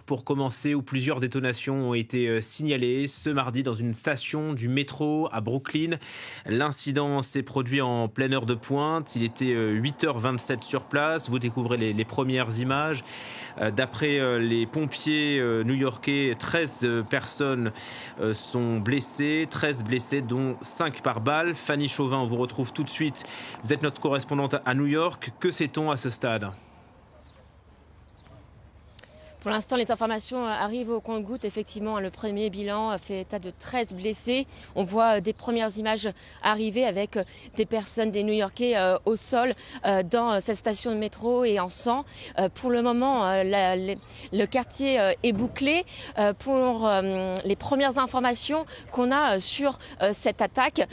Pour commencer, où plusieurs détonations ont été signalées ce mardi dans une station du métro à Brooklyn. L'incident s'est produit en pleine heure de pointe. Il était 8h27 sur place. Vous découvrez les premières images. D'après les pompiers new-yorkais, 13 personnes sont blessées, 13 blessés dont 5 par balle. Fanny Chauvin, on vous retrouve tout de suite. Vous êtes notre correspondante à New York. Que sait-on à ce stade ? Pour l'instant, les informations arrivent au compte-gouttes. Effectivement, le premier bilan fait état de 13 blessés. On voit des premières images arriver avec des personnes, des New-Yorkais au sol dans cette station de métro et en sang. Pour le moment, le quartier est bouclé. Pour les premières informations qu'on a sur cette attaque,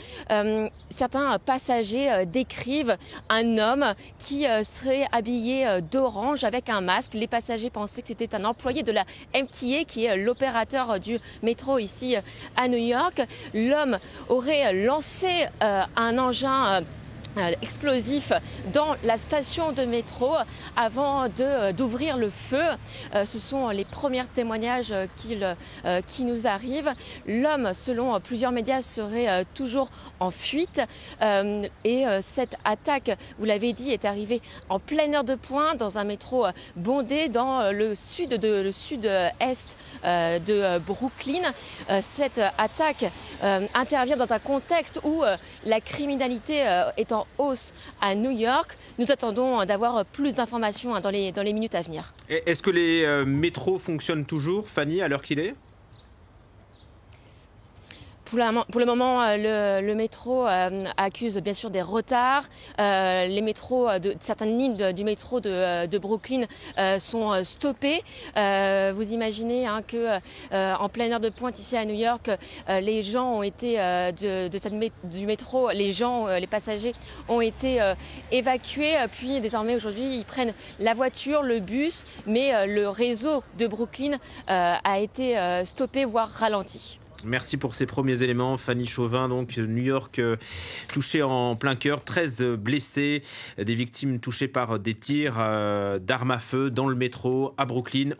certains passagers décrivent un homme qui serait habillé d'orange avec un masque. Les passagers pensaient que c'était un employé de la MTA, qui est l'opérateur du métro ici à New York. L'homme aurait lancé un engin explosif dans la station de métro avant d'ouvrir le feu. Ce sont les premiers témoignages qui nous arrivent. L'homme, selon plusieurs médias, serait toujours en fuite. Et cette attaque, vous l'avez dit, est arrivée en pleine heure de pointe dans un métro bondé dans le sud-est de Brooklyn. Cette attaque intervient dans un contexte où la criminalité est en hausse à New York. Nous attendons d'avoir plus d'informations dans les minutes à venir. Est-ce que les métros fonctionnent toujours, Fanny, à l'heure qu'il est ? Pour le moment, le métro accuse bien sûr des retards. Les métros certaines lignes du métro de Brooklyn sont stoppées. Vous imaginez que en pleine heure de pointe ici à New York, les gens ont été du métro, les passagers ont été évacués. Puis désormais aujourd'hui, ils prennent la voiture, le bus, mais le réseau de Brooklyn a été stoppé, voire ralenti. Merci pour ces premiers éléments, Fanny Chauvin. Donc New York touché en plein cœur, 13 blessés, des victimes touchées par des tirs d'armes à feu dans le métro à Brooklyn.